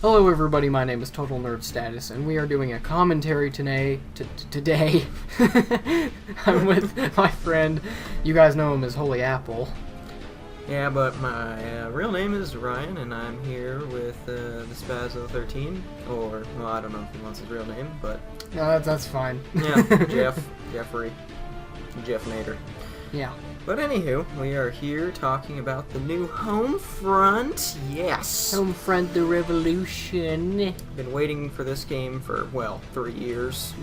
Hello everybody, my name is TotalNerdStatus, and we are doing a commentary today. I'm with my friend, you guys know him as Holy Apple. Yeah, but my real name is Ryan, and I'm here with the Spazzo13, or, well, I don't know if he wants his real name, but... No, that's fine. Yeah, Jeffrey, Jeff Nader. Yeah. But anywho, we are here talking about the new Homefront. Yes! Homefront the Revolution. Been waiting for this game for, well, 3 years.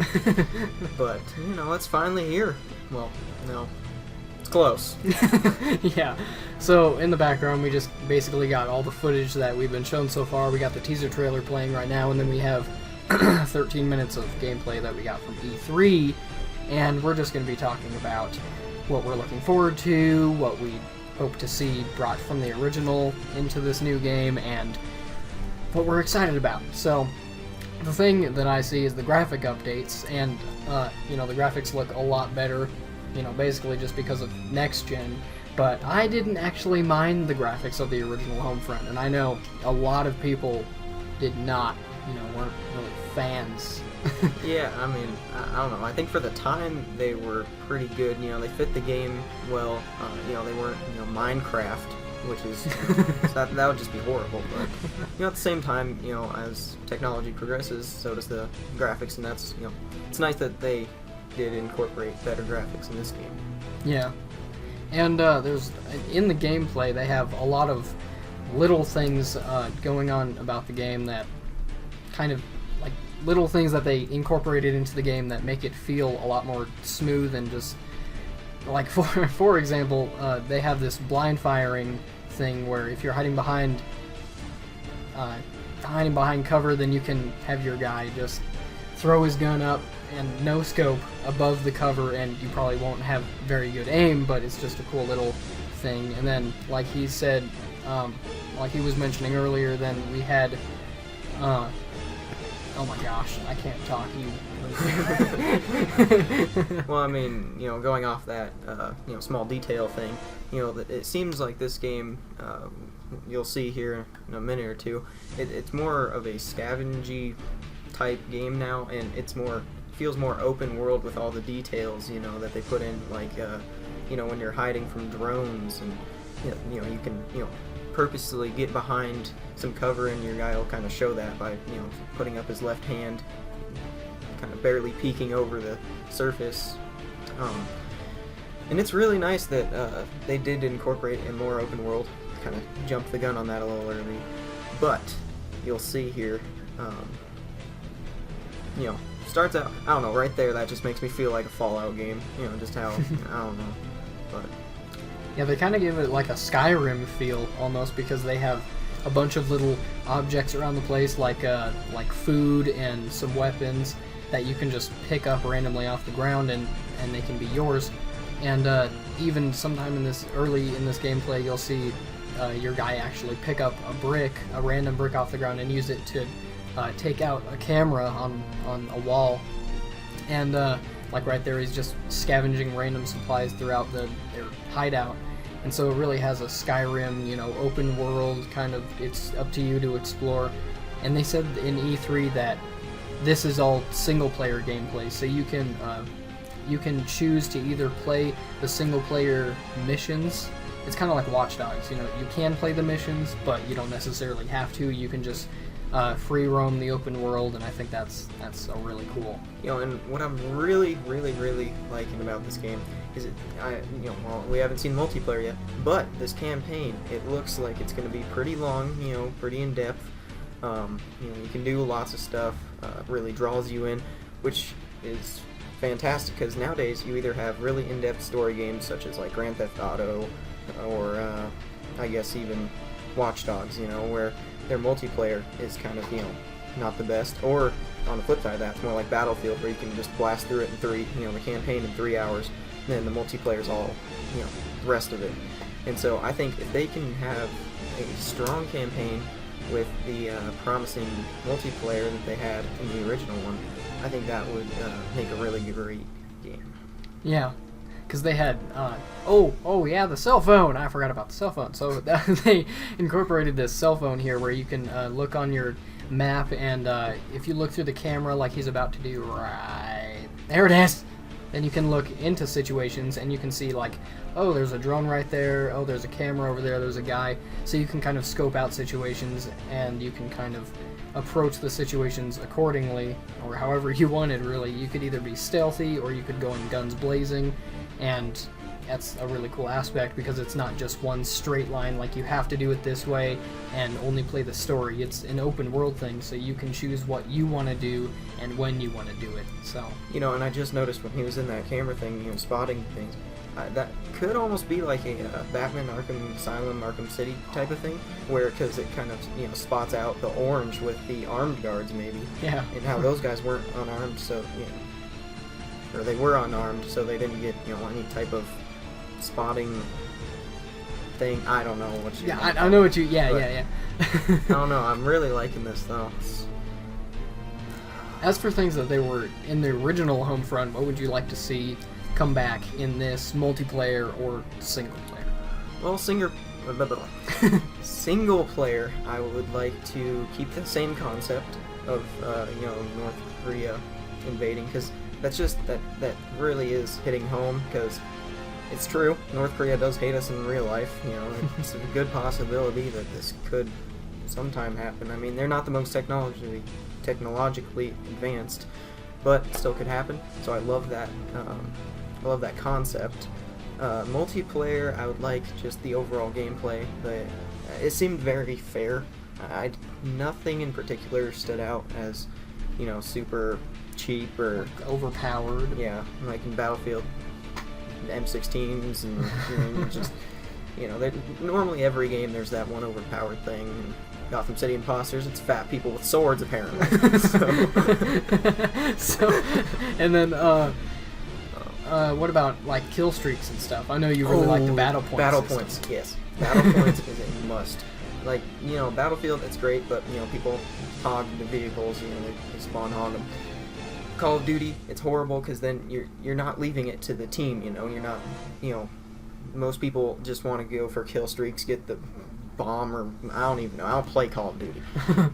But, you know, it's finally here. Well, no. It's close. Yeah. So, in the background, we just basically got all the footage that we've been shown so far. We got the teaser trailer playing right now, and then we have 13 minutes of gameplay that we got from E3, and we're just going to be talking about what we're looking forward to, what we hope to see brought from the original into this new game, and what we're excited about. So, the thing that I see is the graphic updates, and, the graphics look a lot better, basically just because of next gen, but I didn't actually mind the graphics of the original Homefront, and I know a lot of people did not, weren't really fans. Yeah, I mean, I don't know. I think for the time they were pretty good. They fit the game well. They weren't, Minecraft, which is that would just be horrible. But at the same time, as technology progresses, so does the graphics, and that's it's nice that they did incorporate better graphics in this game. Yeah, and there's in the gameplay they have a lot of little things going on about the game that kind of little things that they incorporated into the game that make it feel a lot more smooth, and just like for example, they have this blind firing thing where if you're hiding behind cover, then you can have your guy just throw his gun up and no scope above the cover, and you probably won't have very good aim, but it's just a cool little thing. And then, like he said, like he was mentioning earlier, then we had oh my gosh, I can't talk. Well, I mean, going off that, small detail thing, it seems like this game, you'll see here in a minute or two, it's more of a scavengey type game now, and feels more open world with all the details, that they put in, like, when you're hiding from drones, and, you can, purposely get behind some cover, and your guy will kind of show that by putting up his left hand, kind of barely peeking over the surface, and it's really nice that they did incorporate a more open world. Kind of jumped the gun on that a little early, but you'll see here, starts out, I don't know, right there, that just makes me feel like a Fallout game, just how I don't know, but yeah, they kind of give it like a Skyrim feel almost, because they have a bunch of little objects around the place, like food and some weapons that you can just pick up randomly off the ground, and they can be yours. And even sometime in this gameplay, you'll see your guy actually pick up a random brick off the ground, and use it to take out a camera on a wall. And like right there, he's just scavenging random supplies throughout their hideout. And so it really has a Skyrim, open world kind of, it's up to you to explore. And they said in E3 that this is all single player gameplay, so you can choose to either play the single player missions. It's kind of like Watch Dogs, you can play the missions, but you don't necessarily have to. You can just free roam the open world, and I think that's a really cool. And what I'm really, really, really liking about this game is we haven't seen multiplayer yet, but this campaign, it looks like it's going to be pretty long, pretty in depth. You can do lots of stuff. Really draws you in, which is fantastic, because nowadays you either have really in-depth story games such as like Grand Theft Auto, or I guess even Watch Dogs, where their multiplayer is kind of, not the best, or on the flip side of that, it's more like Battlefield, where you can just blast through it in the campaign in 3 hours, and then the multiplayer's all, the rest of it. And so I think if they can have a strong campaign with the promising multiplayer that they had in the original one, I think that would make a really great game. Yeah. because they had the cell phone. I forgot about the cell phone. So they incorporated this cell phone here where you can look on your map, and if you look through the camera like he's about to do right there, it is. Then you can look into situations and you can see like, oh, there's a drone right there, oh, there's a camera over there, there's a guy. So you can kind of scope out situations, and you can kind of approach the situations accordingly, or however you wanted, really. You could either be stealthy or you could go in guns blazing, and that's a really cool aspect because it's not just one straight line, like you have to do it this way and only play the story. It's an open world thing, so you can choose what you want to do and when you want to do it. So, you know, and I just noticed when he was in that camera thing, you know, spotting things, that could almost be like a Batman Arkham Asylum, Arkham City type of thing, where, because it kind of, you know, spots out the orange with the armed guards, maybe. Yeah. And how those guys weren't unarmed, so, you know, or they were unarmed, so they didn't get, you know, any type of spotting thing. I don't know what you. Yeah, I know what you. Yeah. I don't know. I'm really liking this though. As for things that they were in the original Homefront, what would you like to see come back in this multiplayer or single player? Well, single player, I would like to keep the same concept of you know, North Korea invading, because that's just that really is hitting home, because it's true, North Korea does hate us in real life. You know, it's a good possibility that this could sometime happen. I mean, they're not the most technologically advanced, but it still could happen. So I love that. I love that concept. Multiplayer, I would like just the overall gameplay. It seemed very fair. Nothing in particular stood out as, you know, super cheap or like overpowered. Yeah, like in Battlefield. M16s and, you know, just, you know, normally every game there's that one overpowered thing. Gotham City Imposters, it's fat people with swords apparently. So, and then what about like kill streaks and stuff? I know you really like the battle points. Battle points, yes. Battle points is a must. Like, you know, Battlefield, it's great, but, you know, people hog the vehicles, you know, they spawn hog them. Call of Duty, it's horrible because then you're not leaving it to the team, you know, you're not, you know, most people just want to go for kill streaks, get the bomb, or I don't even know, I don't play Call of Duty,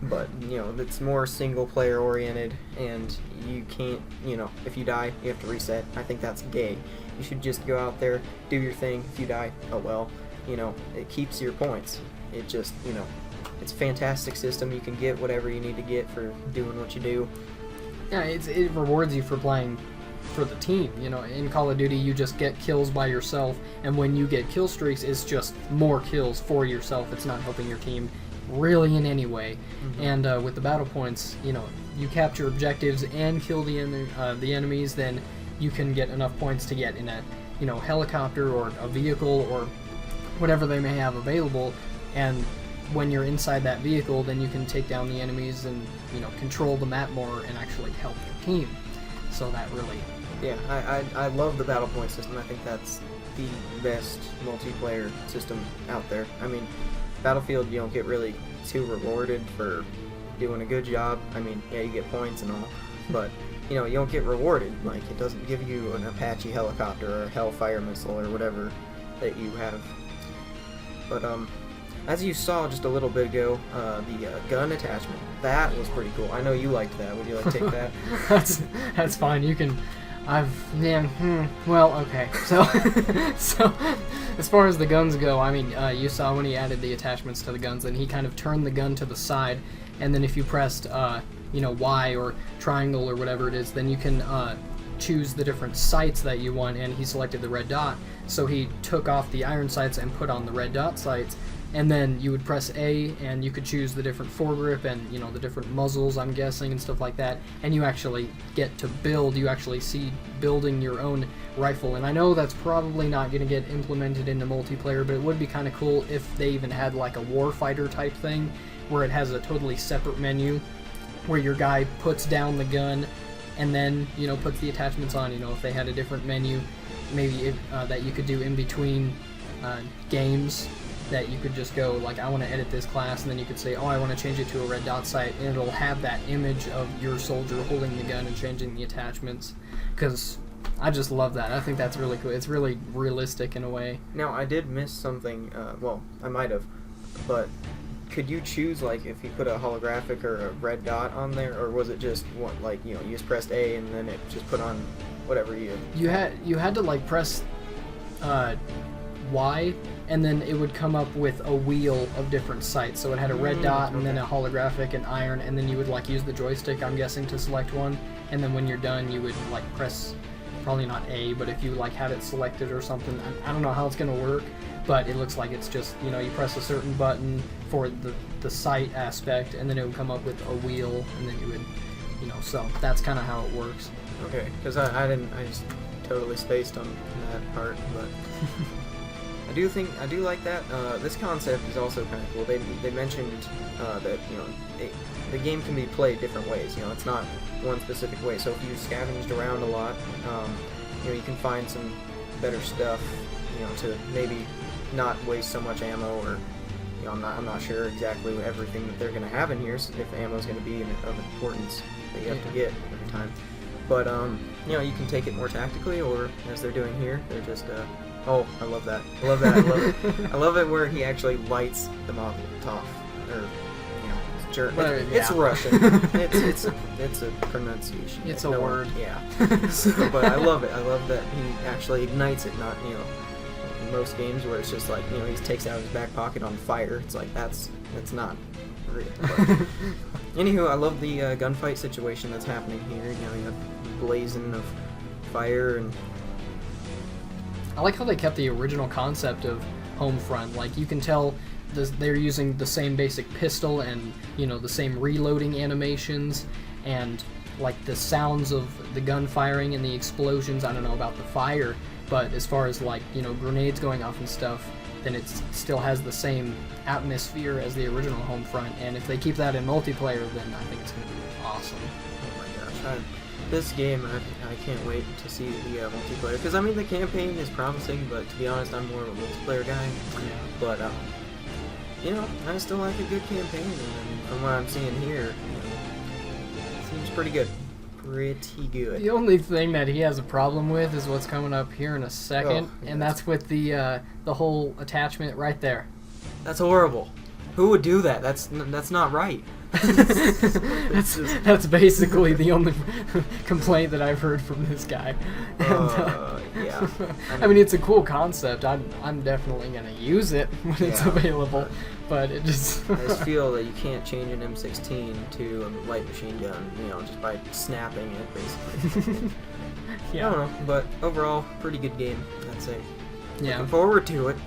but, you know, it's more single player oriented, and you can't, you know, if you die, you have to reset. I think that's gay. You should just go out there, do your thing. If you die, oh well, you know, it keeps your points. It just, you know, it's a fantastic system. You can get whatever you need to get for doing what you do. Yeah, it rewards you for playing for the team. You know, in Call of Duty, you just get kills by yourself, and when you get kill streaks, it's just more kills for yourself. It's not helping your team really in any way. Mm-hmm. And with the battle points, you know, you capture objectives and kill the enemies, then you can get enough points to get in a, you know, helicopter or a vehicle or whatever they may have available, and when you're inside that vehicle, then you can take down the enemies and, you know, control the map more and actually help your team. So that really... Yeah, I love the battle point system. I think that's the best multiplayer system out there. I mean, Battlefield, you don't get really too rewarded for doing a good job. I mean, yeah, you get points and all, but, you know, you don't get rewarded. Like, it doesn't give you an Apache helicopter or a Hellfire missile or whatever that you have. But, as you saw just a little bit ago, the gun attachment, that was pretty cool. I know you liked that. Would you like to take that? That's fine. You can... well, okay. So, so as far as the guns go, I mean, you saw when he added the attachments to the guns, and he kind of turned the gun to the side, and then if you pressed, you know, Y or triangle or whatever it is, then you can choose the different sights that you want, and he selected the red dot, so he took off the iron sights and put on the red dot sights. And then you would press A, and you could choose the different foregrip and, you know, the different muzzles, I'm guessing, and stuff like that. And you actually get to build. You actually see building your own rifle. And I know that's probably not going to get implemented into multiplayer, but it would be kind of cool if they even had like a warfighter type thing, where it has a totally separate menu, where your guy puts down the gun and then, you know, puts the attachments on. You know, if they had a different menu, maybe that you could do in between games, that you could just go like, I want to edit this class, and then you could say, oh, I want to change it to a red dot sight, and it'll have that image of your soldier holding the gun and changing the attachments. Because I just love that. I think that's really cool. It's really realistic in a way. Now, I did miss something. Well, I might have, but could you choose, like, if you put a holographic or a red dot on there, or was it just one, like, you know, you just pressed A and then it just put on whatever you... You had to, like, press Y, and then it would come up with a wheel of different sights. So it had a red dot, and then a holographic, and iron, and then you would, like, use the joystick, I'm guessing, to select one, and then when you're done, you would, like, press... Probably not A, but if you like had it selected or something, I don't know how it's gonna work, but it looks like it's just, you know, you press a certain button for the sight aspect, and then it would come up with a wheel, and then you would, you know, so that's kind of how it works. Okay, because I just totally spaced on that part, but I do like that. This concept is also kind of cool. They mentioned that, you know, the game can be played different ways. You know, it's not one specific way. So if you scavenged around a lot, you know, you can find some better stuff, you know, to maybe not waste so much ammo, or, you know, I'm not sure exactly everything that they're going to have in here, so if ammo is going to be of importance that you have to get every time. But you know, you can take it more tactically, or as they're doing here, they're just oh, I love that. I love that. I love it. I love it where he actually lights the Molotov, or, you know, it's Russian. It's a pronunciation. It's a word. Yeah. So, but I love it. I love that he actually ignites it. Not, you know, in most games where it's just like, you know, he takes out his back pocket on fire. It's like that's not real. But anywho, I love the gunfight situation that's happening here. You know, you have blazing of fire, and I like how they kept the original concept of Homefront. Like, you can tell they're using the same basic pistol, and, you know, the same reloading animations, and, like, the sounds of the gun firing and the explosions. I don't know about the fire, but as far as, like, you know, grenades going off and stuff, then it still has the same atmosphere as the original Homefront. And if they keep that in multiplayer, then I think it's going to be awesome. Oh my gosh. This game, I can't wait to see the multiplayer, because I mean the campaign is promising, but to be honest, I'm more of a multiplayer guy. Yeah. But you know, I still like a good campaign, and from what I'm seeing here, you know, it seems pretty good. Pretty good. The only thing that he has a problem with is what's coming up here in a second, and that's with the whole attachment right there. That's horrible. Who would do that? That's not right. That's basically the only complaint that I've heard from this guy. And, yeah. I mean, it's a cool concept. I'm definitely gonna use it when it's available, but it just I just feel that you can't change an M16 to a light machine gun, you know, just by snapping it, basically. Yeah. I don't know, but overall, pretty good game, I'd say. Yeah. Looking forward to it.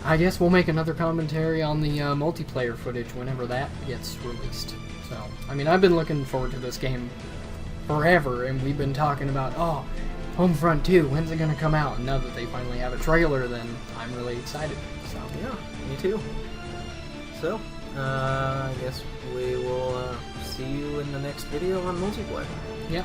I guess we'll make another commentary on the multiplayer footage whenever that gets released. So, I mean, I've been looking forward to this game forever, and we've been talking about, oh, Homefront 2, when's it going to come out? And now that they finally have a trailer, then I'm really excited. So yeah, me too. So, I guess we will see you in the next video on multiplayer. Yeah.